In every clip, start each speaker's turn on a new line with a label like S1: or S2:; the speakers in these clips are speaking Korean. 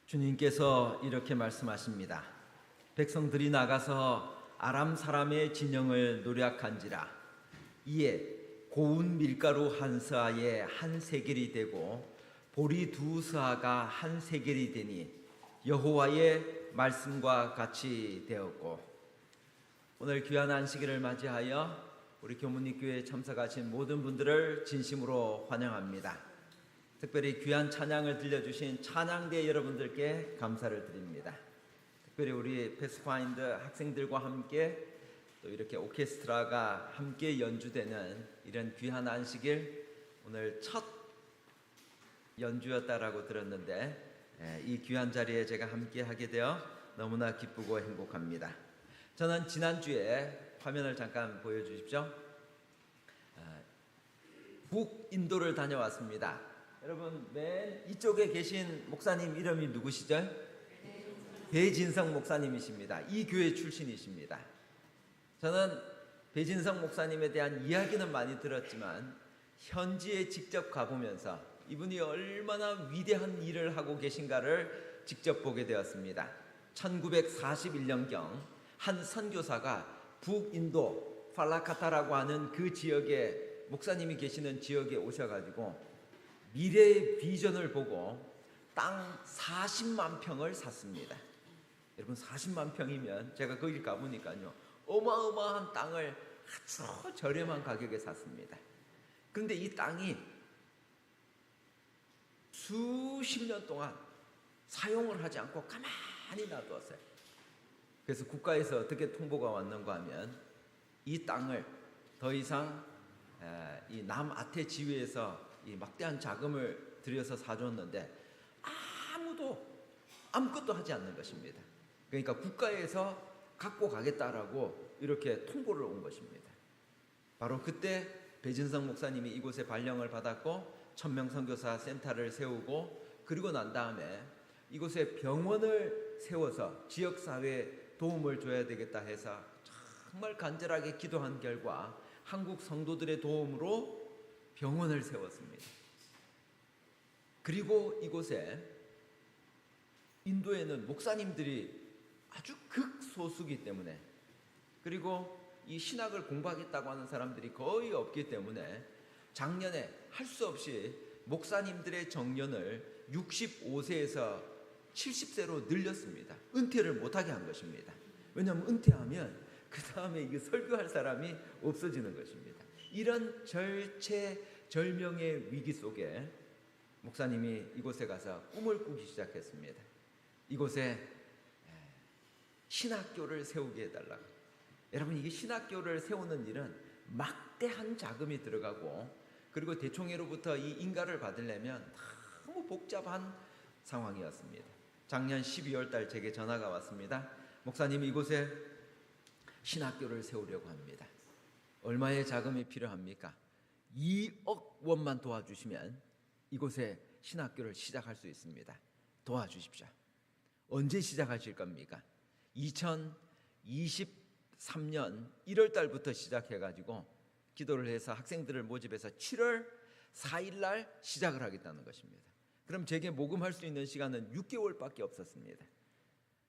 S1: 주님께서 이렇게 말씀하십니다. 백성들이 나가서 아람 사람의 진영을 노략한지라. 이에 고운 밀가루 한 스아에 한 세겔이 되고 보리 두 스아가 한 세겔이 되니 여호와의 말씀과 같이 되었고. 오늘 귀한 안식일을 맞이하여 우리 교문리교회에 참석하신 모든 분들을 진심으로 환영합니다. 특별히 귀한 찬양을 들려주신 찬양대 여러분들께 감사를 드립니다. 특별히 우리 패스파인드 학생들과 함께 또 이렇게 오케스트라가 함께 연주되는 이런 귀한 안식일, 오늘 첫 연주였다라고 들었는데 이 귀한 자리에 제가 함께 하게 되어 너무나 기쁘고 행복합니다. 저는 지난주에 화면을 잠깐 보여주십시오. 북인도를 다녀왔습니다. 여러분 맨 이쪽에 계신 목사님 이름이 누구시죠? 배진성 목사님이십니다. 이 교회 출신이십니다. 저는 배진성 목사님에 대한 이야기는 많이 들었지만 현지에 직접 가보면서 이분이 얼마나 위대한 일을 하고 계신가를 직접 보게 되었습니다. 1941년경 한 선교사가 북인도 팔라카타라고 하는 그 지역에, 목사님이 계시는 지역에 오셔가지고 미래의 비전을 보고 땅 40만 평을 샀습니다. 여러분 40만 평이면 제가 거기 가보니까요 어마어마한 땅을 아주 저렴한 가격에 샀습니다. 그런데 이 땅이 수십 년 동안 사용을 하지 않고 가만히 놔두었어요. 그래서 국가에서 어떻게 통보가 왔는가 하면 이 땅을 더 이상 이 남아태 지위에서 이 막대한 자금을 들여서 사줬는데 아무것도 하지 않는 것입니다. 그러니까 국가에서 갖고 가겠다라고 이렇게 통보를 온 것입니다. 바로 그때 배진성 목사님이 이곳에 발령을 받았고 1000명 선교사 센터를 세우고, 그리고 난 다음에 이곳에 병원을 세워서 지역사회에 도움을 줘야 되겠다 해서 정말 간절하게 기도한 결과 한국 성도들의 도움으로 병원을 세웠습니다. 그리고 이곳에 인도에는 목사님들이 아주 극소수기 때문에, 그리고 이 신학을 공부하겠다고 하는 사람들이 거의 없기 때문에 작년에 할 수 없이 목사님들의 정년을 65세에서 70세로 늘렸습니다. 은퇴를 못하게 한 것입니다. 왜냐하면 은퇴하면 그 다음에 이거 설교할 사람이 없어지는 것입니다. 이런 절체절명의 위기 속에 목사님이 이곳에 가서 꿈을 꾸기 시작했습니다. 이곳에 신학교를 세우게 해달라고. 여러분, 이게 신학교를 세우는 일은 막대한 자금이 들어가고, 그리고 대총회로부터 이 인가를 받으려면 너무 복잡한 상황이었습니다. 작년 12월 달 제게 전화가 왔습니다. 목사님이 이곳에 신학교를 세우려고 합니다. 얼마의 자금이 필요합니까? 2억 원만 도와주시면 이곳에 신학교를 시작할 수 있습니다. 도와주십시오. 언제 시작하실 겁니까? 2023년 1월 달부터 시작해가지고 기도를 해서 학생들을 모집해서 7월 4일 날 시작을 하겠다는 것입니다. 그럼 제게 모금할 수 있는 시간은 6개월밖에 없었습니다.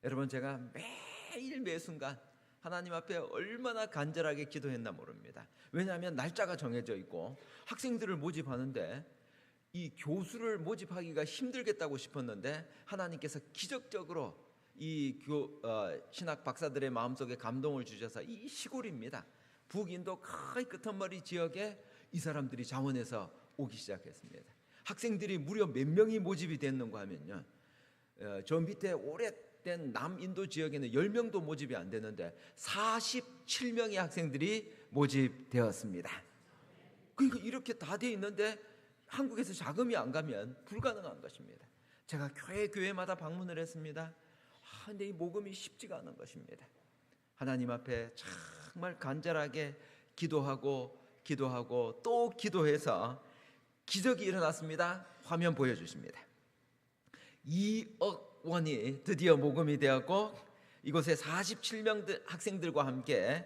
S1: 여러분, 제가 매일 매순간 하나님 앞에 얼마나 간절하게 기도했나 모릅니다. 왜냐하면 날짜가 정해져 있고 학생들을 모집하는데 이 교수를 모집하기가 힘들겠다고 싶었는데 하나님께서 기적적으로 이 신학 박사들의 마음속에 감동을 주셔서 이 시골입니다. 북인도 거의 끝머리 지역에 이 사람들이 자원해서 오기 시작했습니다. 학생들이 무려 몇 명이 모집이 됐는가 하면요, 저 밑에 오래된 남인도 지역에는 10명도 모집이 안 되는데 47명의 학생들이 모집되었습니다. 그러니까 이렇게 다 돼 있는데 한국에서 자금이 안 가면 불가능한 것입니다. 제가 교회마다 방문을 했습니다. 근데 이 모금이 쉽지가 않은 것입니다. 하나님 앞에 정말 간절하게 기도하고 또 기도해서 기적이 일어났습니다. 화면 보여주십니다. 2억 원이 드디어 모금이 되었고 이곳에 47명 학생들과 함께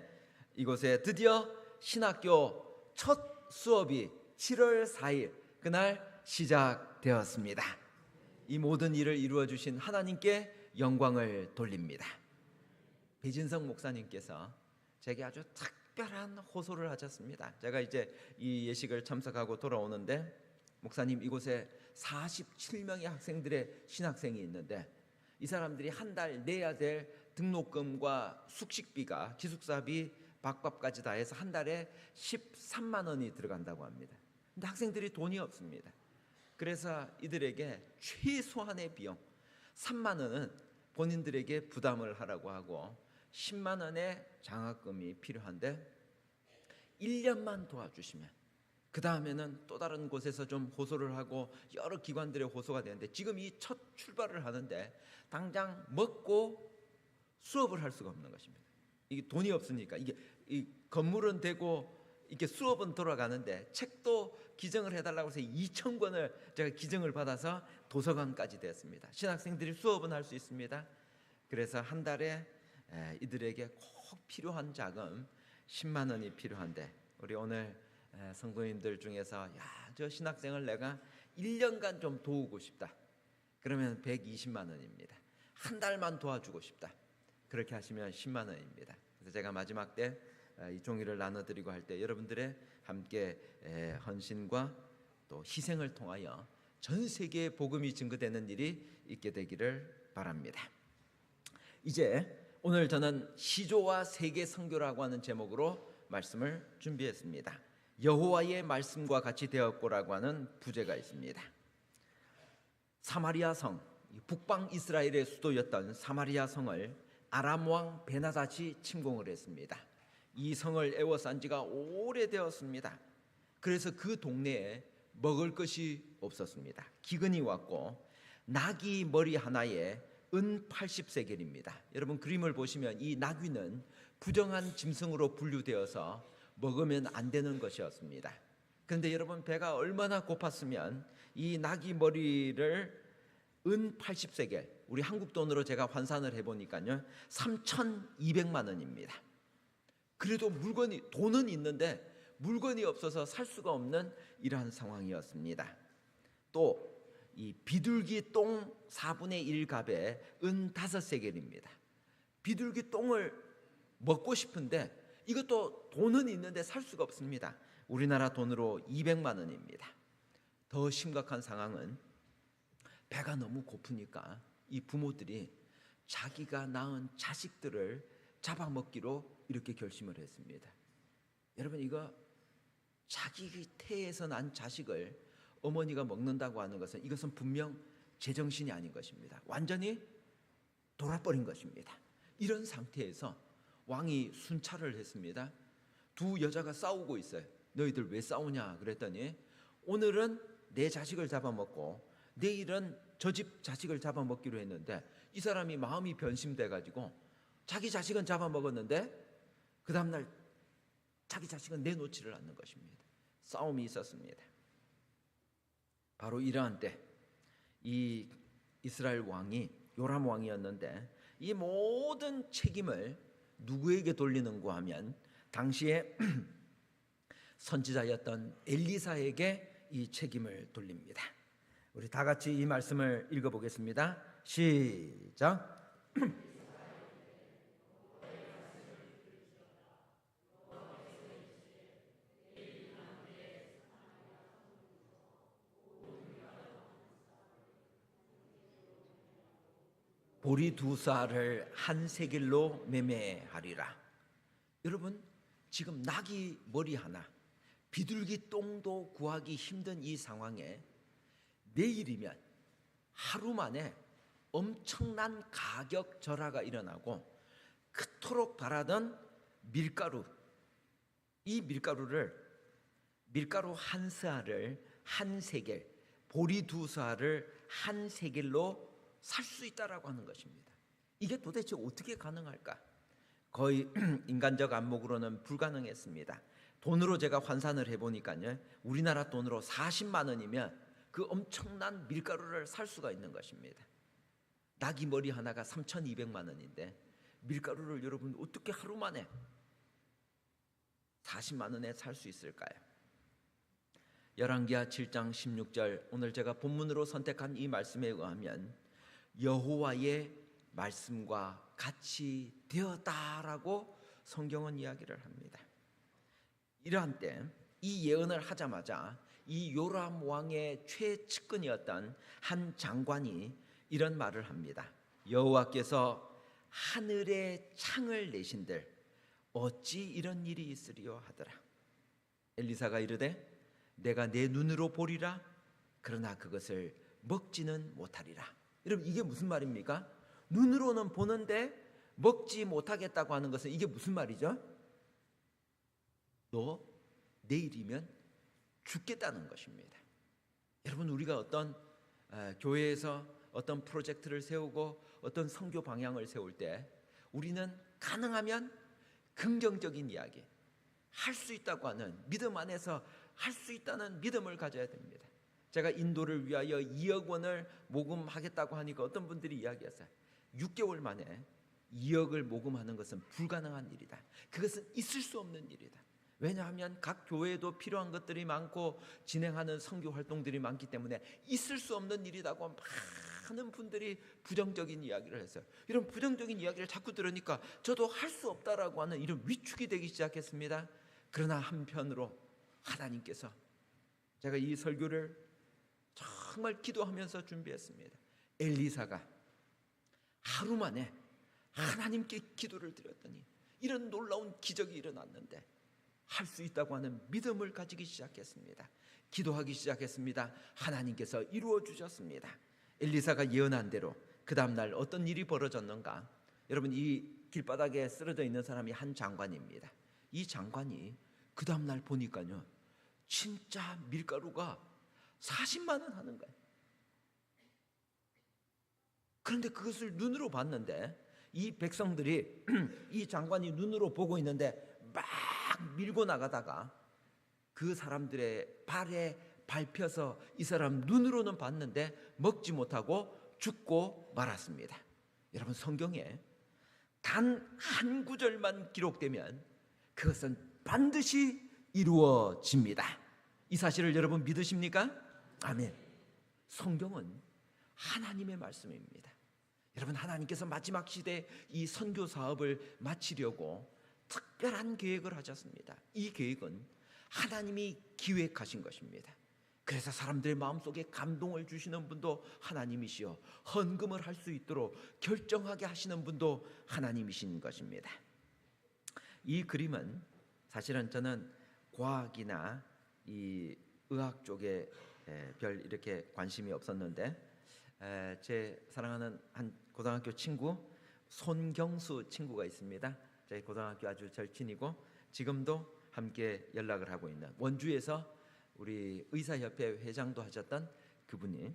S1: 이곳에 드디어 신학교 첫 수업이 7월 4일 그날 시작되었습니다. 이 모든 일을 이루어 주신 하나님께 영광을 돌립니다. 배진성 목사님께서 제게 아주 특별한 호소를 하셨습니다. 제가 이제 이 예식을 참석하고 돌아오는데 목사님, 이곳에 47명의 학생들의 신학생이 있는데 이 사람들이 한 달 내야 될 등록금과 숙식비가, 기숙사비, 밥값까지 다 해서 한 달에 13만 원이 들어간다고 합니다. 근데 학생들이 돈이 없습니다. 그래서 이들에게 최소한의 비용 3만 원은 본인들에게 부담을 하라고 하고 10만 원의 장학금이 필요한데 1년만 도와주시면 그 다음에는 또 다른 곳에서 좀 호소를 하고 여러 기관들의 호소가 되는데 지금 이 첫 출발을 하는데 당장 먹고 수업을 할 수가 없는 것입니다. 이게 돈이 없으니까 이게 이 건물은 되고 이렇게 수업은 돌아가는데 책도 기증을 해달라고 해서 2,000권을 제가 기증을 받아서 도서관까지 됐습니다. 신학생들이 수업은 할 수 있습니다. 그래서 한 달에 이들에게 꼭 필요한 자금 10만 원이 필요한데 우리 오늘 성도님들 중에서 저 신학생을 내가 1년간 좀 도우고 싶다. 그러면 120만 원입니다. 한 달만 도와주고 싶다. 그렇게 하시면 10만 원입니다. 그래서 제가 마지막 때 이 종이를 나눠드리고 할 때 여러분들의 함께 헌신과 또 희생을 통하여 전 세계에 복음이 증거되는 일이 있게 되기를 바랍니다. 이제 오늘 저는 시조와 세계 선교라고 하는 제목으로 말씀을 준비했습니다. 여호와의 말씀과 같이 되었고라고 하는 부제가 있습니다. 사마리아 성, 북방 이스라엘의 수도였던 사마리아 성을 아람 왕 베나닷이 침공을 했습니다. 이 성을 에워싼 지가 오래되었습니다. 그래서 그 동네에 먹을 것이 없었습니다. 기근이 왔고 나귀 머리 하나에 은 80세겔입니다. 여러분 그림을 보시면 이 나귀는 부정한 짐승으로 분류되어서 먹으면 안 되는 것이었습니다. 그런데 여러분 배가 얼마나 고팠으면 이 나귀 머리를 은 80세겔, 우리 한국 돈으로 제가 환산을 해보니까요 3,200만 원입니다. 그래도 돈은 있는데 물건이 없어서 살 수가 없는 이러한 상황이었습니다. 또 이 비둘기 똥 4분의 1갑에 은 5세겔입니다. 비둘기 똥을 먹고 싶은데 이것도 돈은 있는데 살 수가 없습니다. 우리나라 돈으로 200만 원입니다. 더 심각한 상황은 배가 너무 고프니까 이 부모들이 자기가 낳은 자식들을 잡아먹기로 이렇게 결심을 했습니다. 여러분 이거 자기 태에서 난 자식을 어머니가 먹는다고 하는 것은 이것은 분명 제정신이 아닌 것입니다. 완전히 돌아버린 것입니다. 이런 상태에서 왕이 순찰을 했습니다. 두 여자가 싸우고 있어요. 너희들 왜 싸우냐 그랬더니 오늘은 내 자식을 잡아먹고 내일은 저 집 자식을 잡아먹기로 했는데 이 사람이 마음이 변심돼 가지고 자기 자식은 잡아먹었는데 그 다음날 자기 자식은 내놓지를 않는 것입니다. 싸움이 있었습니다. 바로 이러한 때 이 이스라엘 왕이 요람 왕이었는데 이 모든 책임을 누구에게 돌리는가 하면 당시에 선지자였던 엘리사에게 이 책임을 돌립니다. 우리 다 같이 이 말씀을 읽어보겠습니다. 시작. 보리 2쌀을 한 세겔로 매매하리라. 여러분 지금 나귀 머리 하나, 비둘기 똥도 구하기 힘든 이 상황에 내일이면 하루 만에 엄청난 가격 절하가 일어나고 그토록 바라던 밀가루, 이 밀가루 한 스알을 한 세겔, 보리 2쌀을 한 세겔로 살 수 있다라고 하는 것입니다. 이게 도대체 어떻게 가능할까? 거의 인간적 안목으로는 불가능했습니다. 돈으로 제가 환산을 해보니까요 우리나라 돈으로 40만 원이면 그 엄청난 밀가루를 살 수가 있는 것입니다. 나귀 머리 하나가 3,200만 원인데 밀가루를 여러분 어떻게 하루 만에 40만 원에 살 수 있을까요? 열왕기하 7장 16절, 오늘 제가 본문으로 선택한 이 말씀에 의하면 여호와의 말씀과 같이 되었다라고 성경은 이야기를 합니다. 이러한 때 이 예언을 하자마자 이 요람 왕의 최측근이었던 한 장관이 이런 말을 합니다. 여호와께서 하늘에 창을 내신들 어찌 이런 일이 있으리요 하더라. 엘리사가 이르되 내가 내 눈으로 보리라 그러나 그것을 먹지는 못하리라. 여러분, 이게 무슨 말입니까? 눈으로는 보는데 먹지 못하겠다고 하는 것은 이게 무슨 말이죠? 너 내일이면 죽겠다는 것입니다. 여러분, 우리가 어떤 교회에서 어떤 프로젝트를 세우고 어떤 선교 방향을 세울 때 우리는 가능하면 긍정적인 이야기, 할 수 있다고 하는 믿음 안에서 할 수 있다는 믿음을 가져야 됩니다. 제가 인도를 위하여 2억 원을 모금하겠다고 하니까 어떤 분들이 이야기했어요. 6개월 만에 2억을 모금하는 것은 불가능한 일이다. 그것은 있을 수 없는 일이다. 왜냐하면 각 교회에도 필요한 것들이 많고 진행하는 선교 활동들이 많기 때문에 있을 수 없는 일이라고 많은 분들이 부정적인 이야기를 했어요. 이런 부정적인 이야기를 자꾸 들으니까 저도 할 수 없다라고 하는 이런 위축이 되기 시작했습니다. 그러나 한편으로 하나님께서, 제가 이 설교를 정말 기도하면서 준비했습니다. 엘리사가 하루 만에 하나님께 기도를 드렸더니 이런 놀라운 기적이 일어났는데 할 수 있다고 하는 믿음을 가지기 시작했습니다. 기도하기 시작했습니다. 하나님께서 이루어 주셨습니다. 엘리사가 예언한 대로 그 다음날 어떤 일이 벌어졌는가? 여러분, 이 길바닥에 쓰러져 있는 사람이 한 장관입니다. 이 장관이 그 다음날 보니까요, 진짜 밀가루가 40만 원 하는 거예요. 그런데 그것을 눈으로 봤는데 이 백성들이 이 장관이 눈으로 보고 있는데 막 밀고 나가다가 그 사람들의 발에 밟혀서 이 사람 눈으로는 봤는데 먹지 못하고 죽고 말았습니다. 여러분, 성경에 단 한 구절만 기록되면 그것은 반드시 이루어집니다. 이 사실을 여러분 믿으십니까? 아멘. 성경은 하나님의 말씀입니다. 여러분, 하나님께서 마지막 시대에 이 선교 사업을 마치려고 특별한 계획을 하셨습니다. 이 계획은 하나님이 기획하신 것입니다. 그래서 사람들의 마음속에 감동을 주시는 분도 하나님이시요, 헌금을 할 수 있도록 결정하게 하시는 분도 하나님이신 것입니다. 이 그림은 사실은 저는 과학이나 이 의학 쪽에 별 이렇게 관심이 없었는데 제 사랑하는 한 고등학교 친구 손경수 친구가 있습니다. 저희 고등학교 아주 절친이고 지금도 함께 연락을 하고 있는, 원주에서 우리 의사협회 회장도 하셨던 그분이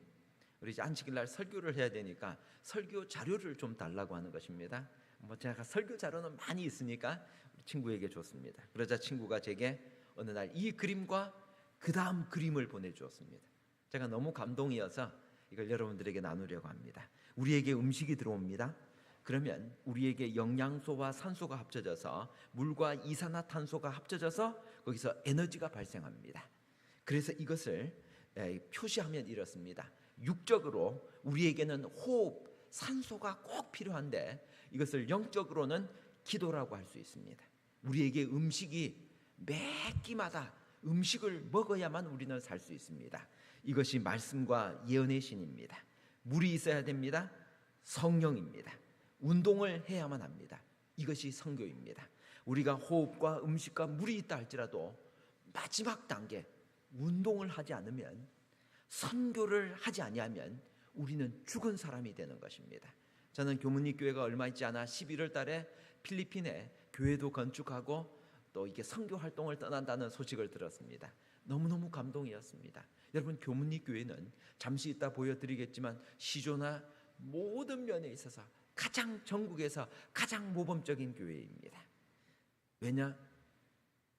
S1: 우리 이제 안식일날 설교를 해야 되니까 설교 자료를 좀 달라고 하는 것입니다. 제가 설교 자료는 많이 있으니까 우리 친구에게 줬습니다. 그러자 친구가 제게 어느 날 이 그림과 그 다음 그림을 보내주었습니다. 제가 너무 감동이어서 이걸 여러분들에게 나누려고 합니다. 우리에게 음식이 들어옵니다. 그러면 우리에게 영양소와 산소가 합쳐져서 물과 이산화탄소가 합쳐져서 거기서 에너지가 발생합니다. 그래서 이것을 표시하면 이렇습니다. 육적으로 우리에게는 호흡, 산소가 꼭 필요한데 이것을 영적으로는 기도라고 할 수 있습니다. 우리에게 음식이 매 끼마다 음식을 먹어야만 우리는 살 수 있습니다. 이것이 말씀과 예언의 신입니다. 물이 있어야 됩니다. 성령입니다. 운동을 해야만 합니다. 이것이 선교입니다. 우리가 호흡과 음식과 물이 있다 할지라도 마지막 단계 운동을 하지 않으면, 선교를 하지 아니하면 우리는 죽은 사람이 되는 것입니다. 저는 교문리 교회가 얼마 있지 않아 11월 달에 필리핀에 교회도 건축하고 또 이게 선교 활동을 떠난다는 소식을 들었습니다. 너무너무 감동이었습니다. 여러분, 교문리 교회는 잠시 이따 보여드리겠지만 시조나 모든 면에 있어서 가장, 전국에서 가장 모범적인 교회입니다. 왜냐?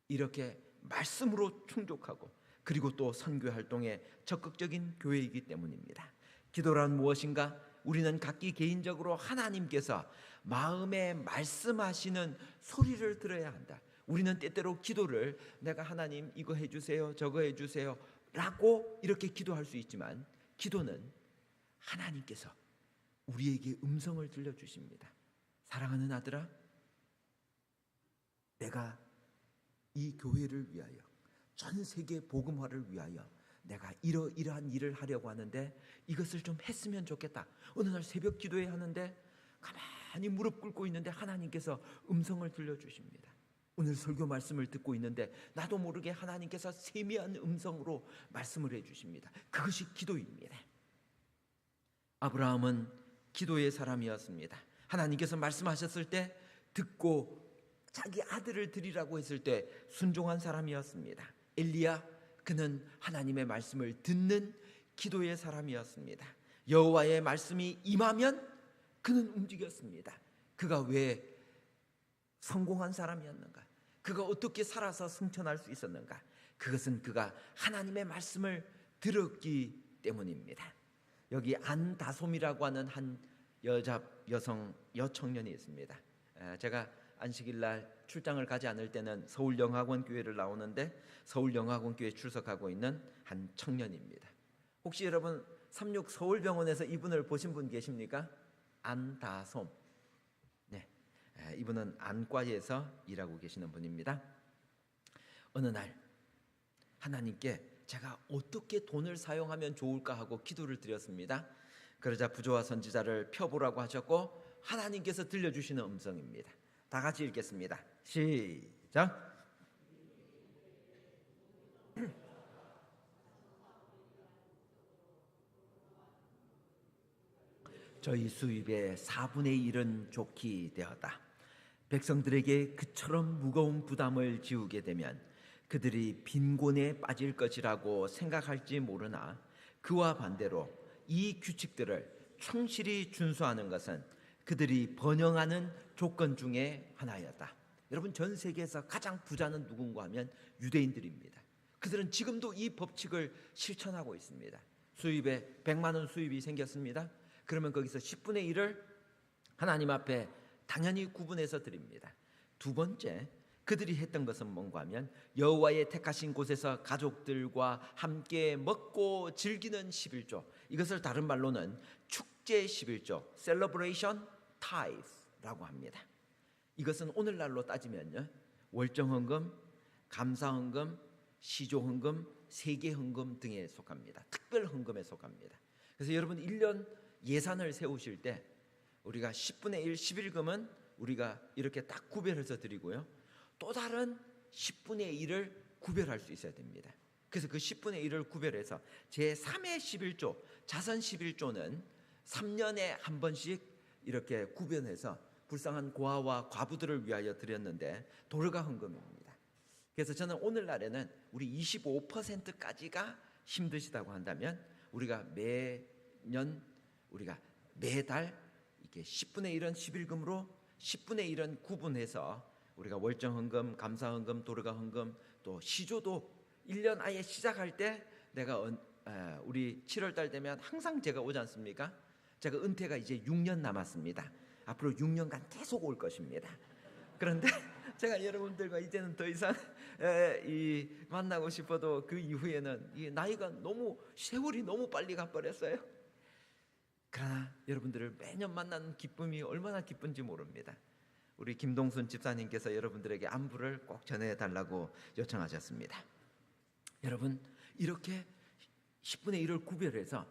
S1: 이렇게 말씀으로 충족하고 그리고 또 선교 활동에 적극적인 교회이기 때문입니다. 기도란 무엇인가? 우리는 각기 개인적으로 하나님께서 마음에 말씀하시는 소리를 들어야 한다. 우리는 때때로 기도를 내가 하나님 이거 해주세요, 저거 해주세요, 라고 이렇게 기도할 수 있지만 기도는 하나님께서 우리에게 음성을 들려주십니다. 사랑하는 아들아, 내가 이 교회를 위하여, 전 세계 복음화를 위하여 내가 이러이러한 일을 하려고 하는데 이것을 좀 했으면 좋겠다. 어느 날 새벽 기도회 하는데 가만히 무릎 꿇고 있는데 하나님께서 음성을 들려주십니다. 오늘 설교 말씀을 듣고 있는데 나도 모르게 하나님께서 세미한 음성으로 말씀을 해주십니다. 그것이 기도입니다. 아브라함은 기도의 사람이었습니다. 하나님께서 말씀하셨을 때 듣고 자기 아들을 드리라고 했을 때 순종한 사람이었습니다. 엘리야, 그는 하나님의 말씀을 듣는 기도의 사람이었습니다. 여호와의 말씀이 임하면 그는 움직였습니다. 그가 왜 성공한 사람이었는가? 그가 어떻게 살아서 승천할 수 있었는가? 그것은 그가 하나님의 말씀을 들었기 때문입니다. 여기 안다솜이라고 하는 한 여청년이 있습니다. 제가 안식일 날 출장을 가지 않을 때는 서울영학원 교회를 나오는데 서울영학원 교회에 출석하고 있는 한 청년입니다. 혹시 여러분 36 서울병원에서 이분을 보신 분 계십니까? 안다솜. 네, 이분은 안과에서 일하고 계시는 분입니다. 어느 날 하나님께 제가 어떻게 돈을 사용하면 좋을까 하고 기도를 드렸습니다. 그러자 부조와 선지자를 펴보라고 하셨고 하나님께서 들려주시는 음성입니다. 다 같이 읽겠습니다. 시작. 저희 수입의 4분의 1은 좋게 되었다. 백성들에게 그처럼 무거운 부담을 지우게 되면 그들이 빈곤에 빠질 것이라고 생각할지 모르나 그와 반대로 이 규칙들을 충실히 준수하는 것은 그들이 번영하는 조건 중에 하나였다. 여러분, 전 세계에서 가장 부자는 누군가 하면 유대인들입니다. 그들은 지금도 이 법칙을 실천하고 있습니다. 수입에 100만 원 수입이 생겼습니다. 그러면 거기서 10분의 1을 하나님 앞에 당연히 구분해서 드립니다. 두 번째, 그들이 했던 것은 뭔가 하면 여호와의 택하신 곳에서 가족들과 함께 먹고 즐기는 11조, 이것을 다른 말로는 축제 11조, Celebration Tithe라고 합니다. 이것은 오늘날로 따지면요, 월정헌금, 감사헌금, 시조헌금, 세계헌금 등에 속합니다. 특별헌금에 속합니다. 그래서 여러분 1년 예산을 세우실 때 우리가 10분의 1, 11금은 우리가 이렇게 딱 구별해서 드리고요, 또 다른 10분의 1을 구별할 수 있어야 됩니다. 그래서 그 10분의 1을 구별해서 제3의 11조, 자선 11조는 3년에 한 번씩 이렇게 구별해서 불쌍한 고아와 과부들을 위하여 드렸는데 도르가 헌금입니다. 그래서 저는 오늘날에는 우리 25%까지가 힘드시다고 한다면 우리가 매년 우리가 매달 이렇게 10분의 1은 11금으로 10분의 1은 구분해서 우리가 월정헌금, 감사헌금, 도르가헌금, 또 시조도 1년 아예 시작할 때 내가 우리 7월달 되면 항상 제가 오지 않습니까? 제가 은퇴가 이제 6년 남았습니다. 앞으로 6년간 계속 올 것입니다. 그런데 제가 여러분들과 이제는 더 이상 만나고 싶어도 그 이후에는 이 나이가 너무 세월이 너무 빨리 가버렸어요. 그러나 여러분들을 매년 만나는 기쁨이 얼마나 기쁜지 모릅니다. 우리 김동순 집사님께서 여러분들에게 안부를 꼭 전해달라고 요청하셨습니다. 여러분, 이렇게 10분의 1을 구별해서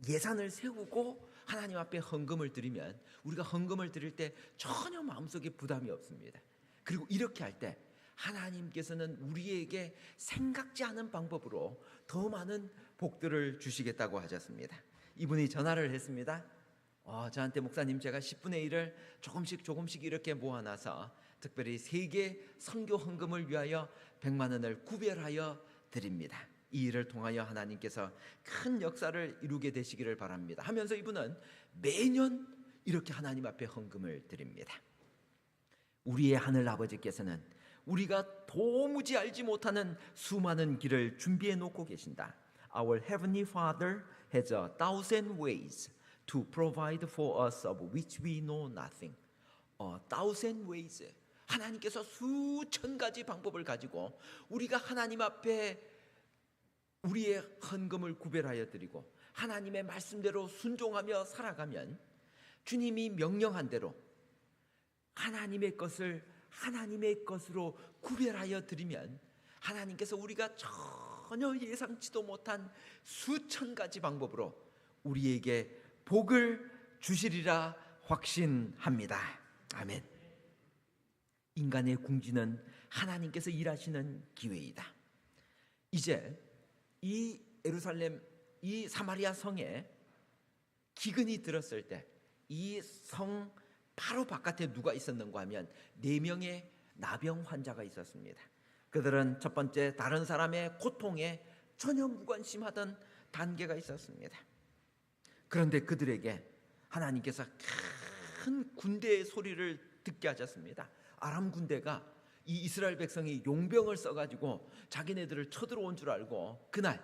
S1: 예산을 세우고 하나님 앞에 헌금을 드리면 우리가 헌금을 드릴 때 전혀 마음속에 부담이 없습니다. 그리고 이렇게 할 때 하나님께서는 우리에게 생각지 않은 방법으로 더 많은 복들을 주시겠다고 하셨습니다. 이분이 전화를 했습니다. 저한테 목사님, 제가 10분의 1을 조금씩 이렇게 모아놔서 특별히 세계 선교 헌금을 위하여 100만 원을 구별하여 드립니다. 이 일을 통하여 하나님께서 큰 역사를 이루게 되시기를 바랍니다 하면서 이분은 매년 이렇게 하나님 앞에 헌금을 드립니다. 우리의 하늘 아버지께서는 우리가 도무지 알지 못하는 수많은 길을 준비해 놓고 계신다. Our Heavenly Father has 1,000 ways to provide for us of which we know nothing. 1,000 ways. 하나님께서 수천 가지 방법을 가지고 우리가 하나님 앞에 우리의 헌금을 구별하여 드리고 하나님의 말씀대로 순종하며 살아가면 주님이 명령한 대로 하나님의 것을 하나님의 것으로 구별하여 드리면 하나님께서 우리가 전혀 예상치도 못한 수천 가지 방법으로 우리에게 복을 주시리라 확신합니다. 아멘. 인간의 궁지는 하나님께서 일하시는 기회이다. 이제 이 예루살렘, 이 사마리아 성에 기근이 들었을 때 이 성 바로 바깥에 누가 있었는가 하면 4명의 나병 환자가 있었습니다. 그들은 첫 번째 다른 사람의 고통에 전혀 무관심하던 단계가 있었습니다. 그런데 그들에게 하나님께서 큰 군대의 소리를 듣게 하셨습니다. 아람 군대가 이 이스라엘 백성이 용병을 써가지고 자기네들을 쳐들어온 줄 알고 그날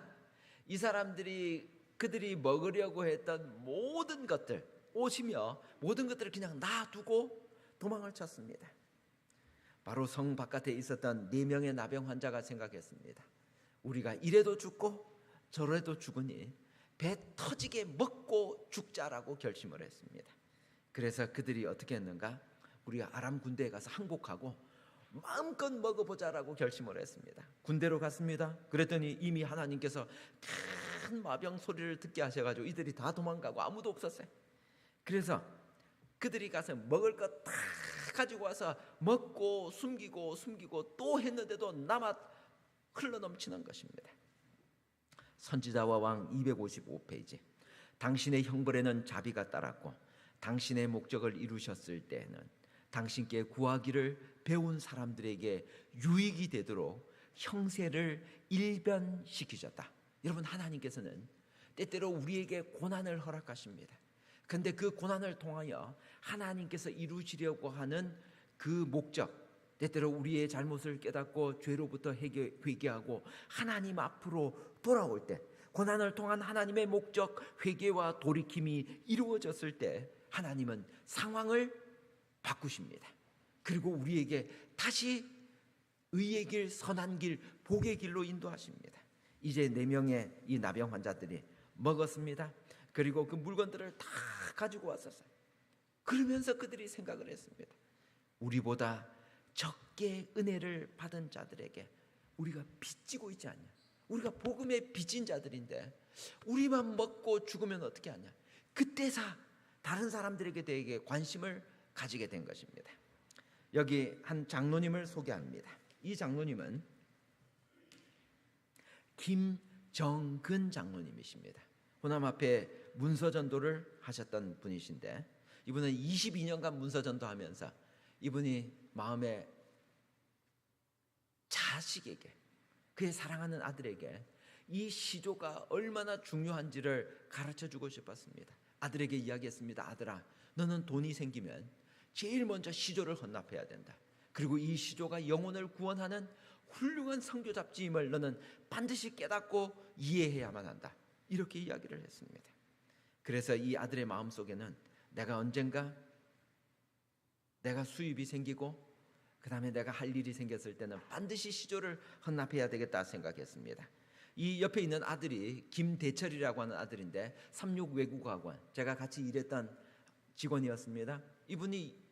S1: 이 사람들이 그들이 먹으려고 했던 모든 것들, 옷이며 모든 것들을 그냥 놔두고 도망을 쳤습니다. 바로 성 바깥에 있었던 4명의 나병 환자가 생각했습니다. 우리가 이래도 죽고 저래도 죽으니 배 터지게 먹고 죽자라고 결심을 했습니다. 그래서 그들이 어떻게 했는가? 우리가 아람 군대에 가서 항복하고 마음껏 먹어보자라고 결심을 했습니다. 군대로 갔습니다. 그랬더니 이미 하나님께서 큰 마병 소리를 듣게 하셔가지고 이들이 다 도망가고 아무도 없었어요. 그래서 그들이 가서 먹을 것 다 가지고 와서 먹고 숨기고 또 했는데도 남아 흘러넘치는 것입니다. 선지자와 왕 255페이지. 당신의 형벌에는 자비가 따랐고 당신의 목적을 이루셨을 때에는 당신께 구하기를 배운 사람들에게 유익이 되도록 형세를 일변시키셨다. 여러분, 하나님께서는 때때로 우리에게 고난을 허락하십니다. 그런데 그 고난을 통하여 하나님께서 이루시려고 하는 그 목적, 때때로 우리의 잘못을 깨닫고 죄로부터 회개하고 하나님 앞으로 돌아올 때, 고난을 통한 하나님의 목적, 회개와 돌이킴이 이루어졌을 때 하나님은 상황을 바꾸십니다. 그리고 우리에게 다시 의의 길, 선한 길, 복의 길로 인도하십니다. 이제 4명의 이 나병 환자들이 먹었습니다. 그리고 그 물건들을 다 가지고 왔었어요. 그러면서 그들이 생각을 했습니다. 우리보다 적게 은혜를 받은 자들에게 우리가 빚지고 있지 않냐? 우리가 복음에 빚진 자들인데 우리만 먹고 죽으면 어떻게 하냐? 그때서 다른 사람들에게 대해 관심을 가지게 된 것입니다. 여기 한 장로님을 소개합니다. 이 장로님은 김정근 장로님이십니다. 호남 앞에 문서전도를 하셨던 분이신데 이분은 22년간 문서전도하면서 이분이 마음에 자식에게, 그의 사랑하는 아들에게 이 시조가 얼마나 중요한지를 가르쳐주고 싶었습니다. 아들에게 이야기했습니다. 아들아, 너는 돈이 생기면 제일 먼저 시조를 헌납해야 된다. 그리고 이 시조가 영혼을 구원하는 훌륭한 선교잡지임을 너는 반드시 깨닫고 이해해야만 한다. 이렇게 이야기를 했습니다. 그래서 이 아들의 마음속에는 내가 언젠가 내가 수입이 생기고 그 다음에 내가 할 일이 생겼을 때는 반드시 시조를 헌납해야 되겠다 생각했습니다. 이 옆에 있는 아들이 김대철이라고 하는 아들인데 36 외국어학원, 제가 같이 일했던 직원이었습니다. 이분이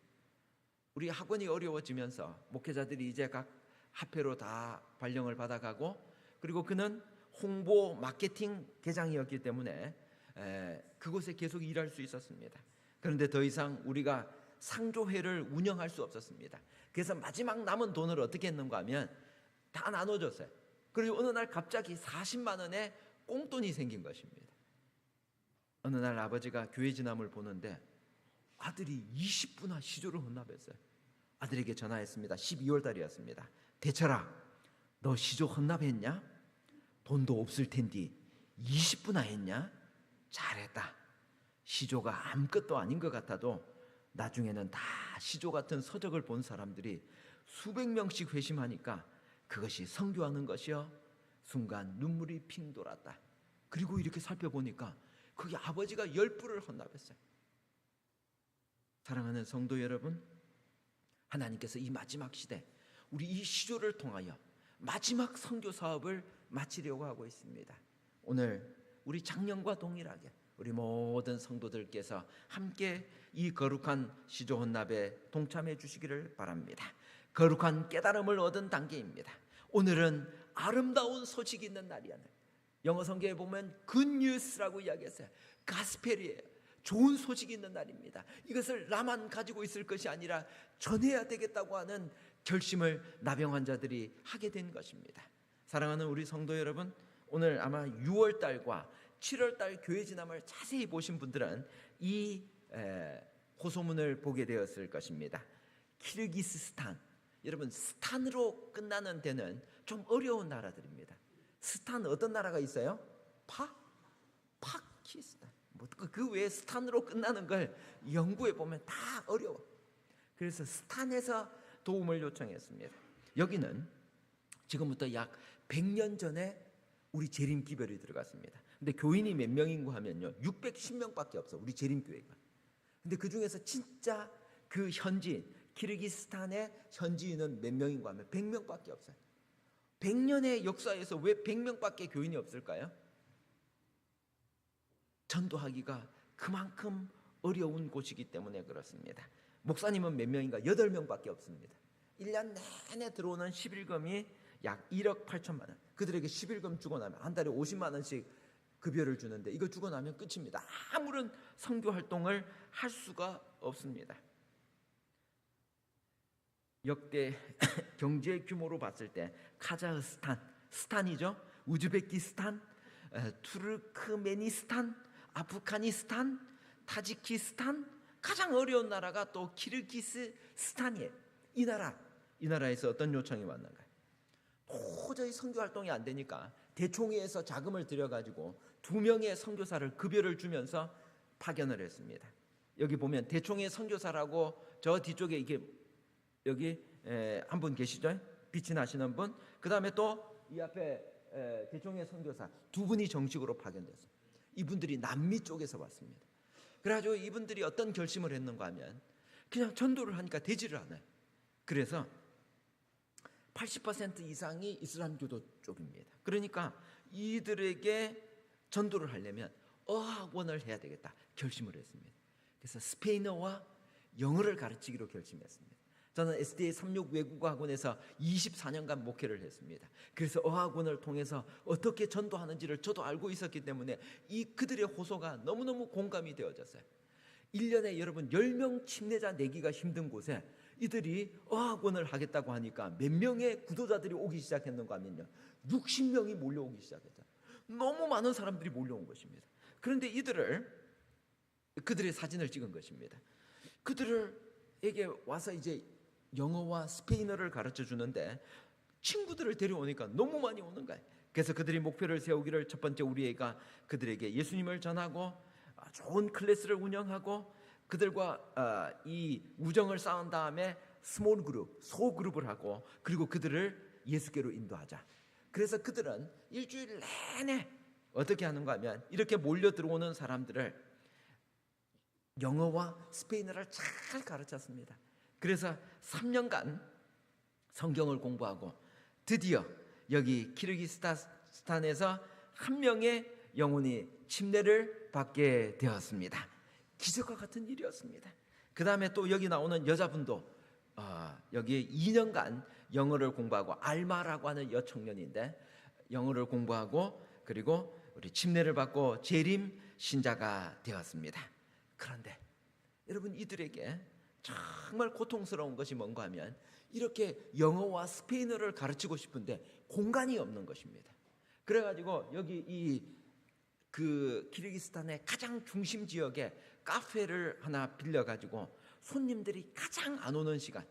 S1: 우리 학원이 어려워지면서 목회자들이 이제 각 화폐로 다 발령을 받아가고, 그리고 그는 홍보 마케팅 계장이었기 때문에 그곳에 계속 일할 수 있었습니다. 그런데 더 이상 우리가 상조회를 운영할 수 없었습니다. 그래서 마지막 남은 돈을 어떻게 했는가 하면 다 나눠줬어요. 그리고 어느 날 갑자기 40만 원의 꽁돈이 생긴 것입니다. 어느 날 아버지가 교회 지남을 보는데 아들이 20부나 시조를 헌납했어요. 아들에게 전화했습니다. 12월 달이었습니다. 대철아, 너 시조 헌납했냐? 돈도 없을 텐데 20부나 했냐? 잘했다. 시조가 아무것도 아닌 것 같아도 나중에는 다 시조 같은 서적을 본 사람들이 수백 명씩 회심하니까 그것이 선교하는 것이요. 순간 눈물이 핑 돌았다. 그리고 이렇게 살펴보니까 거기 아버지가 10부를 헌납했어요. 사랑하는 성도 여러분, 하나님께서 이 마지막 시대 우리 이 시조를 통하여 마지막 선교 사업을 마치려고 하고 있습니다. 오늘 우리 작년과 동일하게 우리 모든 성도들께서 함께 이 거룩한 시조 혼납에 동참해 주시기를 바랍니다. 거룩한 깨달음을 얻은 단계입니다. 오늘은 아름다운 소식이 있는 날이야. 영어 성경에 보면 굿뉴스라고 이야기했어요. 가스펠이에요. 좋은 소식이 있는 날입니다. 이것을 나만 가지고 있을 것이 아니라 전해야 되겠다고 하는 결심을 나병 환자들이 하게 된 것입니다. 사랑하는 우리 성도 여러분, 오늘 아마 6월달과 7월달 교회 진함을 자세히 보신 분들은 이 호소문을 보게 되었을 것입니다. 키르기스스탄, 여러분 스탄으로 끝나는 데는 좀 어려운 나라들입니다. 스탄 어떤 나라가 있어요? 파키스탄. 그 외에 스탄으로 끝나는 걸 연구해 보면 다 어려워. 그래서 스탄에서 도움을 요청했습니다. 여기는 지금부터 약 100년 전에 우리 재림 기별이 들어갔습니다. 근데 교인이 몇 명인고 하면요, 610명밖에 없어, 우리 재림교회가. 근데 그 중에서 진짜 그 현지인, 키르기스탄의 현지인은 몇 명인고 하면 100명밖에 없어요. 100년의 역사에서 왜 100명밖에 교인이 없을까요? 전도하기가 그만큼 어려운 곳이기 때문에 그렇습니다. 목사님은 몇 명인가? 8명밖에 없습니다. 1년 내내 들어오는 11금이 약 1억 8천만 원. 그들에게 11금 주고 나면 한 달에 50만 원씩 급여를 주는데 이거 주고 나면 끝입니다. 아무런 선교 활동을 할 수가 없습니다. 역대 경제 규모로 봤을 때 카자흐스탄, 스탄이죠. 우즈베키스탄, 투르크메니스탄, 아프가니스탄, 타지키스탄, 가장 어려운 나라가 또 키르기스스탄이에요. 이 나라에서 어떤 요청이 왔는가? 도저히 선교 활동이 안 되니까 대총회에서 자금을 들여가지고 2명의 선교사를 급여를 주면서 파견을 했습니다. 여기 보면 대총회 선교사라고 저 뒤쪽에 이게 여기 한 분 계시죠? 빛이 나시는 분. 그 다음에 또 이 앞에 대총회 선교사 2분이 정식으로 파견됐어요. 이분들이 남미 쪽에서 왔습니다. 그래가지고 이분들이 어떤 결심을 했는가 하면 그냥 전도를 하니까 되지를 않아요. 그래서 80% 이상이 이슬람교도 쪽입니다. 그러니까 이들에게 전도를 하려면 어학원을 해야 되겠다 결심을 했습니다. 그래서 스페인어와 영어를 가르치기로 결심했습니다. 저는 SDA 36 외국어 학원에서 24년간 목회를 했습니다. 그래서 어학원을 통해서 어떻게 전도하는지를 저도 알고 있었기 때문에 이 그들의 호소가 너무너무 공감이 되어졌어요. 1년에 여러분 10명 침례자 내기가 힘든 곳에 이들이 어학원을 하겠다고 하니까 몇 명의 구도자들이 오기 시작했는가 하면요, 60명이 몰려오기 시작했죠. 너무 많은 사람들이 몰려온 것입니다. 그런데 그들의 사진을 찍은 것입니다. 그들에게 와서 이제 영어와 스페인어를 가르쳐 주는데 친구들을 데려오니까 너무 많이 오는 거예요. 그래서 그들이 목표를 세우기를, 첫 번째 우리 애가 그들에게 예수님을 전하고 좋은 클래스를 운영하고 그들과 이 우정을 쌓은 다음에 스몰 그룹, 소그룹을 하고 그리고 그들을 예수께로 인도하자. 그래서 그들은 일주일 내내 어떻게 하는가 하면 이렇게 몰려 들어오는 사람들을 영어와 스페인어를 잘 가르쳤습니다. 그래서 3년간 성경을 공부하고 드디어 여기 키르기스탄에서 한 명의 영혼이 침례를 받게 되었습니다. 기적과 같은 일이었습니다. 그 다음에 또 여기 나오는 여자분도 여기 2년간 영어를 공부하고, 알마라고 하는 여청년인데 영어를 공부하고 그리고 우리 침례를 받고 재림 신자가 되었습니다. 그런데 여러분, 이들에게 정말 고통스러운 것이 뭔가 하면 이렇게 영어와 스페인어를 가르치고 싶은데 공간이 없는 것입니다. 그래가지고 여기 그 키르기스탄의 가장 중심 지역에 카페를 하나 빌려가지고 손님들이 가장 안 오는 시간,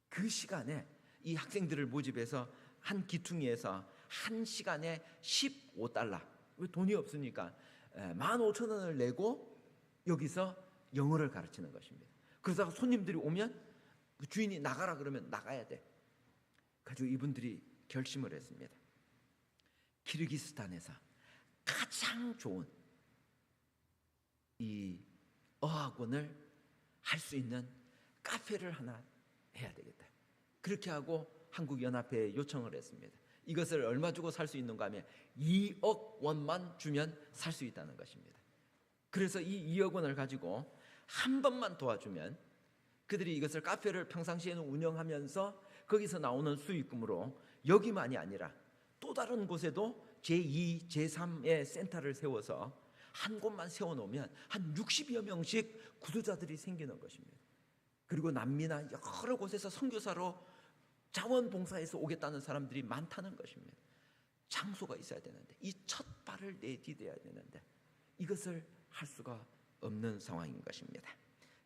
S1: 그 시간에 이 학생들을 모집해서 한 기퉁이에서 한 시간에 15달러, 왜 돈이 없으니까 15,000원을 내고 여기서 영어를 가르치는 것입니다. 그러다가 손님들이 오면 그 주인이 나가라 그러면 나가야 돼. 가지고 이분들이 결심을 했습니다. 키르기스탄에서 가장 좋은 이 어학원을 할 수 있는 카페를 하나 해야 되겠다. 그렇게 하고 한국연합회에 요청을 했습니다. 이것을 얼마 주고 살 수 있는가 하면 2억 원만 주면 살 수 있다는 것입니다. 그래서 이 2억 원을 가지고 한 번만 도와주면 그들이 이것을 카페를 평상시에는 운영하면서 거기서 나오는 수익금으로 여기만이 아니라 또 다른 곳에도 제2, 제3의 센터를 세워서 한 곳만 세워놓으면 한 60여 명씩 구두자들이 생기는 것입니다. 그리고 남미나 여러 곳에서 선교사로 자원봉사에서 오겠다는 사람들이 많다는 것입니다. 장소가 있어야 되는데 이 첫 발을 내디뎌야 되는데 이것을 할 수가 없는 상황인 것입니다.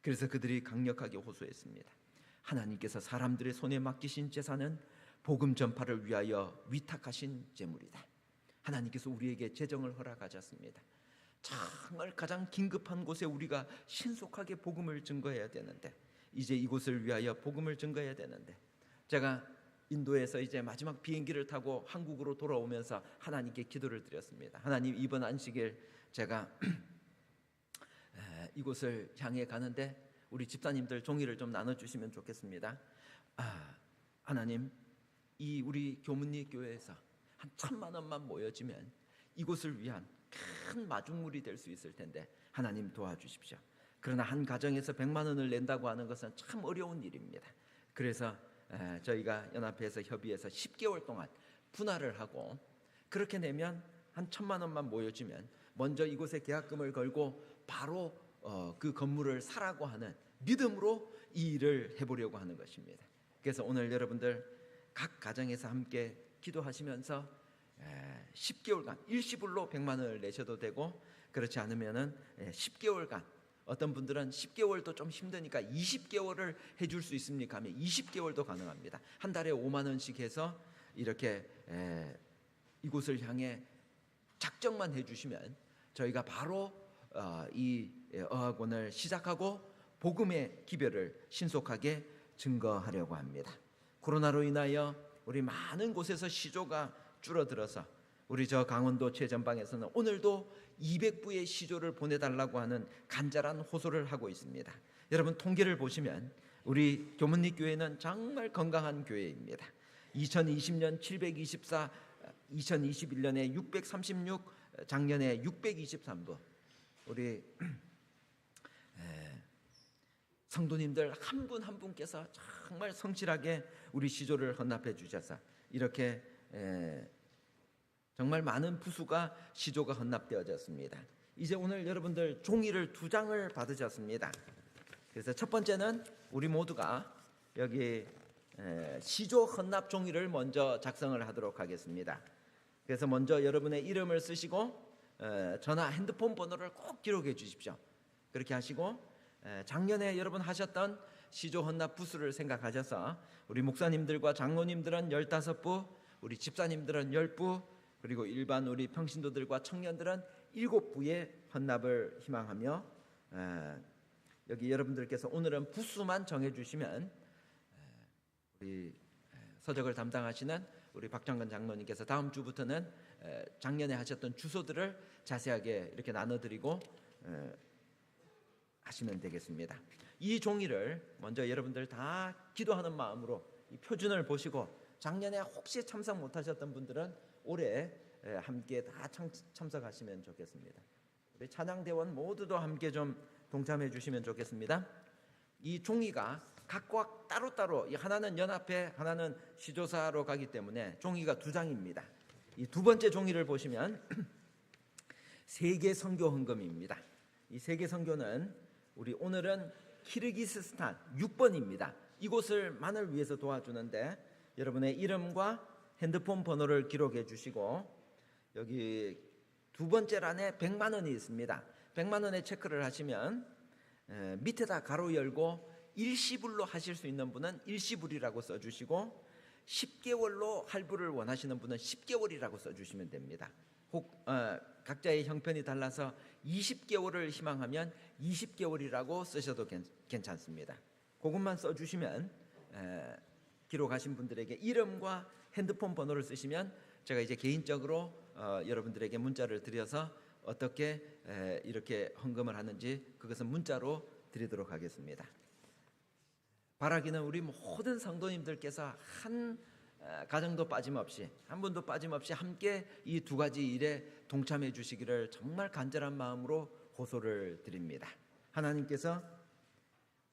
S1: 그래서 그들이 강력하게 호소했습니다. 하나님께서 사람들의 손에 맡기신 재산은 복음 전파를 위하여 위탁하신 재물이다. 하나님께서 우리에게 재정을 허락하셨습니다. 정말 가장 긴급한 곳에 우리가 신속하게 복음을 증거해야 되는데 이제 이곳을 위하여 복음을 증거해야 되는데 제가 인도에서 이제 마지막 비행기를 타고 한국으로 돌아오면서 하나님께 기도를 드렸습니다. 하나님, 이번 안식일 제가 이곳을 향해 가는데 우리 집사님들 종이를 좀 나눠주시면 좋겠습니다. 하나님, 이 우리 교문리 교회에서 한 1,000만 원만 모여지면 이곳을 위한 큰 마중물이 될 수 있을 텐데 하나님 도와주십시오. 그러나 한 가정에서 100만 원을 낸다고 하는 것은 참 어려운 일입니다. 그래서 저희가 연합회에서 협의해서 10개월 동안 분할을 하고 그렇게 내면 한 1,000만 원만 모여주면 먼저 이곳에 계약금을 걸고 바로 그 건물을 사라고 하는 믿음으로 이 일을 해보려고 하는 것입니다. 그래서 오늘 여러분들 각 가정에서 함께 기도하시면서 10개월간 일시불로 100만 원을 내셔도 되고 그렇지 않으면은 10개월간 어떤 분들은 10개월도 좀 힘드니까 20개월을 해줄 수 있습니까 하면 20개월도 가능합니다. 한 달에 5만 원씩 해서 이렇게 이곳을 향해 작정만 해주시면 저희가 바로 이 어학원을 시작하고 복음의 기별을 신속하게 증거하려고 합니다. 코로나로 인하여 우리 많은 곳에서 시조가 줄어들어서 우리 저 강원도 최전방에서는 오늘도 200부의 시조를 보내달라고 하는 간절한 호소를 하고 있습니다. 여러분 통계를 보시면 우리 교문리 교회는 정말 건강한 교회입니다. 2020년 724, 2021년에 636, 작년에 623부 우리 성도님들 한 분 한 분께서 정말 성실하게 우리 시조를 헌납해 주셔서 이렇게 정말 많은 부수가 시조가 헌납되어졌습니다. 이제 오늘 여러분들 종이를 2장을 받으셨습니다. 그래서 첫 번째는 우리 모두가 여기 시조 헌납 종이를 먼저 작성을 하도록 하겠습니다. 그래서 먼저 여러분의 이름을 쓰시고 전화, 핸드폰 번호를 꼭 기록해 주십시오. 그렇게 하시고 작년에 여러분 하셨던 시조 헌납 부수를 생각하셔서 우리 목사님들과 장로님들은 15부, 우리 집사님들은 10부, 그리고 일반 우리 평신도들과 청년들은 7부의 헌납을 희망하며 여기 여러분들께서 오늘은 부수만 정해주시면 우리 서적을 담당하시는 우리 박정근 장로님께서 다음 주부터는 작년에 하셨던 주소들을 자세하게 이렇게 나눠드리고 하시면 되겠습니다. 이 종이를 먼저 여러분들 다 기도하는 마음으로 이 표준을 보시고 작년에 혹시 참석 못하셨던 분들은 올해 함께 다 참석하시면 좋겠습니다. 우리 찬양대원 모두도 함께 좀 동참해 주시면 좋겠습니다. 이 종이가 각각 따로따로 하나는 연합회, 하나는 시조사로 가기 때문에 종이가 2장입니다. 이 두 번째 종이를 보시면 세계 선교 헌금입니다. 이 세계 선교는 우리 오늘은 키르기스스탄 6번입니다. 이곳을 만을 위해서 도와주는데 여러분의 이름과 핸드폰 번호를 기록해 주시고 여기 두 번째 란에 100만 원이 있습니다. 100만 원에 체크를 하시면 밑에다 가로 열고 일시불로 하실 수 있는 분은 일시불이라고 써주시고 10개월로 할부를 원하시는 분은 10개월이라고 써주시면 됩니다. 혹 각자의 형편이 달라서 20개월을 희망하면 20개월이라고 쓰셔도 괜찮습니다. 그것만 써주시면 기록하신 분들에게 이름과 핸드폰 번호를 쓰시면 제가 이제 개인적으로 여러분들에게 문자를 드려서 어떻게 이렇게 헌금을 하는지 그것은 문자로 드리도록 하겠습니다. 바라기는 우리 모든 성도님들께서 한 가정도 빠짐없이, 한 분도 빠짐없이 함께 이 두 가지 일에 동참해 주시기를 정말 간절한 마음으로 호소를 드립니다. 하나님께서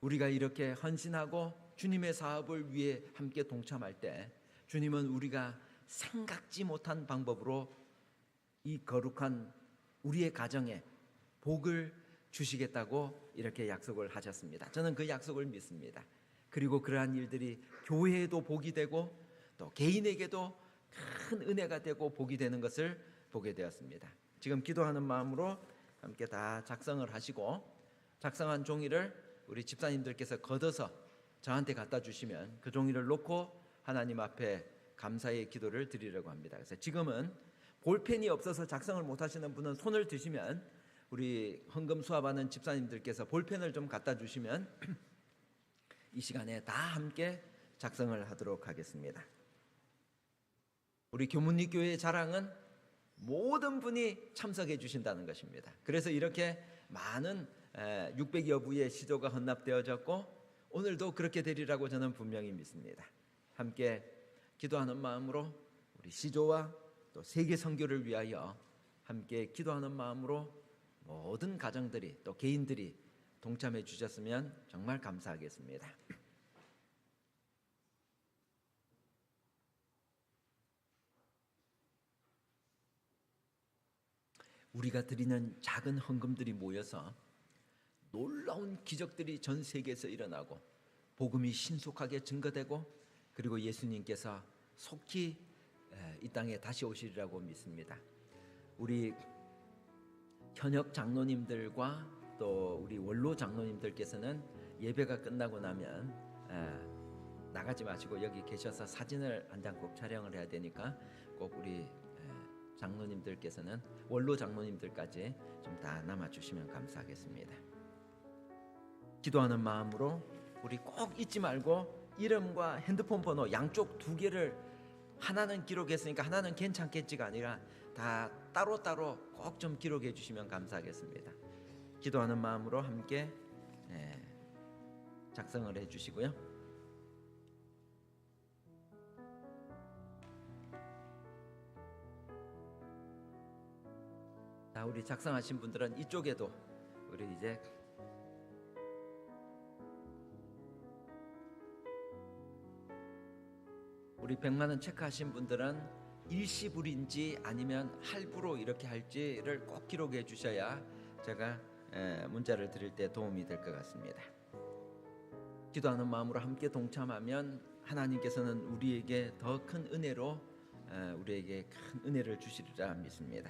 S1: 우리가 이렇게 헌신하고 주님의 사업을 위해 함께 동참할 때 주님은 우리가 생각지 못한 방법으로 이 거룩한 우리의 가정에 복을 주시겠다고 이렇게 약속을 하셨습니다. 저는 그 약속을 믿습니다. 그리고 그러한 일들이 교회에도 복이 되고 또 개인에게도 큰 은혜가 되고 복이 되는 것을 보게 되었습니다. 지금 기도하는 마음으로 함께 다 작성을 하시고, 작성한 종이를 우리 집사님들께서 걷어서 저한테 갖다 주시면 그 종이를 놓고 하나님 앞에 감사의 기도를 드리려고 합니다. 그래서 지금은 볼펜이 없어서 작성을 못 하시는 분은 손을 드시면 우리 헌금 수합하는 집사님들께서 볼펜을 좀 갖다 주시면 이 시간에 다 함께 작성을 하도록 하겠습니다. 우리 교문리 교회의 자랑은 모든 분이 참석해 주신다는 것입니다. 그래서 이렇게 많은 600여 부의 시조가 헌납되어졌고 오늘도 그렇게 되리라고 저는 분명히 믿습니다. 함께 기도하는 마음으로 우리 시조와 또 세계 선교를 위하여 함께 기도하는 마음으로 모든 가정들이 또 개인들이 동참해 주셨으면 정말 감사하겠습니다. 우리가 드리는 작은 헌금들이 모여서 놀라운 기적들이 전 세계에서 일어나고 복음이 신속하게 증거되고 그리고 예수님께서 속히 이 땅에 다시 오시리라고 믿습니다. 우리 현역 장로님들과 또 우리 원로 장로님들께서는 예배가 끝나고 나면 나가지 마시고 여기 계셔서 사진을 한 장 꼭 촬영을 해야 되니까 꼭 우리 장로님들께서는 원로 장로님들까지 좀 다 남아주시면 감사하겠습니다. 기도하는 마음으로 우리 꼭 잊지 말고 이름과 핸드폰 번호 양쪽 두 개를 하나는 기록했으니까 하나는 괜찮겠지가 아니라 다 따로따로 꼭 좀 기록해 주시면 감사하겠습니다. 기도하는 마음으로 함께 작성을 해 주시고요. 자, 우리 작성하신 분들은 이쪽에도 우리 이제 우리 100만 원 체크하신 분들은 일시불인지 아니면 할부로 이렇게 할지를 꼭 기록해 주셔야 제가 문자를 드릴 때 도움이 될 것 같습니다. 기도하는 마음으로 함께 동참하면 하나님께서는 우리에게 더 큰 은혜로 우리에게 큰 은혜를 주시리라 믿습니다.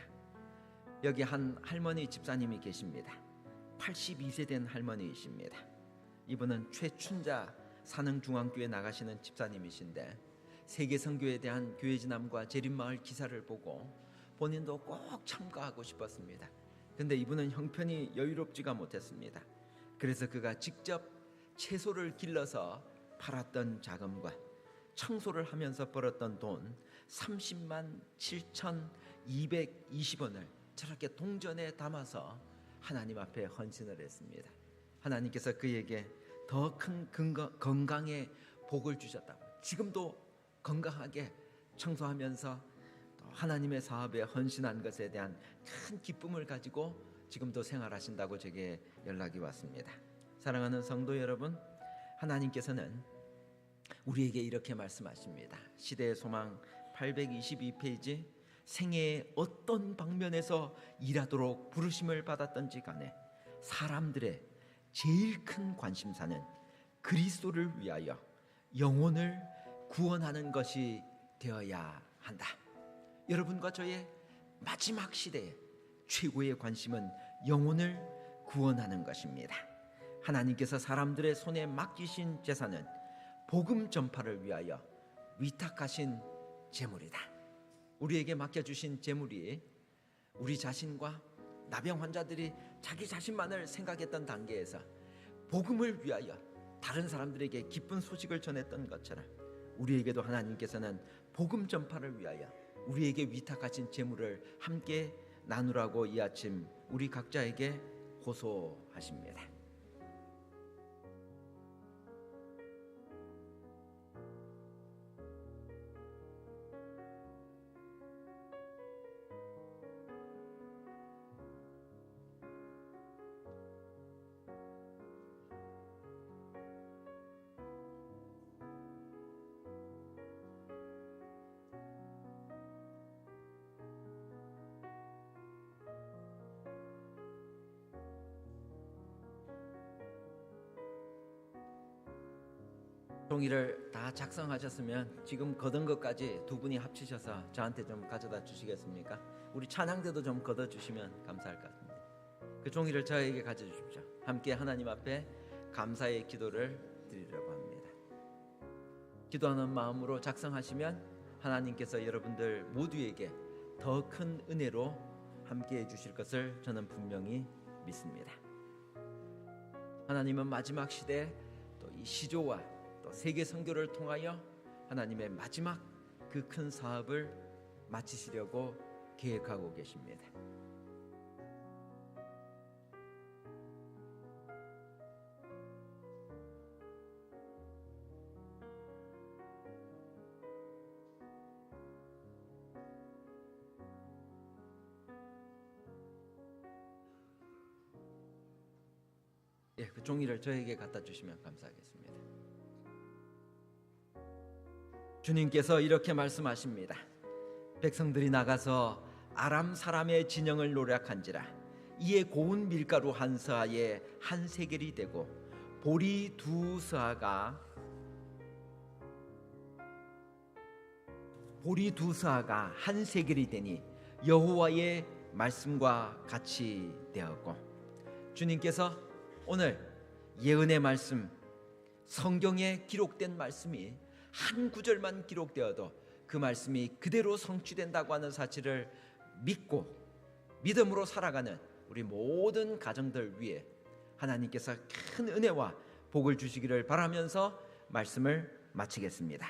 S1: 여기 한 할머니 집사님이 계십니다. 82세 된 할머니이십니다. 이분은 최춘자 산흥중앙교회 나가시는 집사님이신데 세계 선교에 대한 교회 진함과 재림마을 기사를 보고 본인도 꼭 참가하고 싶었습니다. 근데 이분은 형편이 여유롭지가 못했습니다. 그래서 그가 직접 채소를 길러서 팔았던 자금과 청소를 하면서 벌었던 돈 30만 7,220원을 저렇게 동전에 담아서 하나님 앞에 헌신을 했습니다. 하나님께서 그에게 더 큰 건강의 복을 주셨다고, 지금도 건강하게 청소하면서 또 하나님의 사업에 헌신한 것에 대한 큰 기쁨을 가지고 지금도 생활하신다고 제게 연락이 왔습니다. 사랑하는 성도 여러분, 하나님께서는 우리에게 이렇게 말씀하십니다. 시대의 소망 822페이지, 생애의 어떤 방면에서 일하도록 부르심을 받았던지 간에 사람들의 제일 큰 관심사는 그리스도를 위하여 영혼을 구원하는 것이 되어야 한다. 여러분과 저의 마지막 시대에 최고의 관심은 영혼을 구원하는 것입니다. 하나님께서 사람들의 손에 맡기신 재산은 복음 전파를 위하여 위탁하신 재물이다. 우리에게 맡겨주신 재물이 우리 자신과 나병 환자들이 자기 자신만을 생각했던 단계에서 복음을 위하여 다른 사람들에게 기쁜 소식을 전했던 것처럼 우리에게도 하나님께서는 복음 전파를 위하여 우리에게 위탁하신 재물을 함께 나누라고 이 아침 우리 각자에게 호소하십니다. 종이를 다 작성하셨으면 지금 걷은 것까지 두 분이 합치셔서 저한테 좀 가져다 주시겠습니까? 우리 찬양대도 좀 걷어 주시면 감사할 것 같습니다. 그 종이를 저에게 가져주십시오. 함께 하나님 앞에 감사의 기도를 드리려고 합니다. 기도하는 마음으로 작성하시면 하나님께서 여러분들 모두에게 더 큰 은혜로 함께 해주실 것을 저는 분명히 믿습니다. 하나님은 마지막 시대 또 이 시조와 또 세계 선교를 통하여 하나님의 마지막 그 큰 사업을 마치시려고 계획하고 계십니다. 그 종이를 저에게 갖다 주시면 감사하겠습니다. 주님께서 이렇게 말씀하십니다. 백성들이 나가서 아람 사람의 진영을 노략한지라 이에 고운 밀가루 한 서아에 한 세겔이 되고 보리 두 서아가 한 세겔이 되니 여호와의 말씀과 같이 되었고, 주님께서 오늘 예언의 말씀, 성경에 기록된 말씀이 한 구절만 기록되어도 그 말씀이 그대로 성취된다고 하는 사실을 믿고 믿음으로 살아가는 우리 모든 가정들 위해 하나님께서 큰 은혜와 복을 주시기를 바라면서 말씀을 마치겠습니다.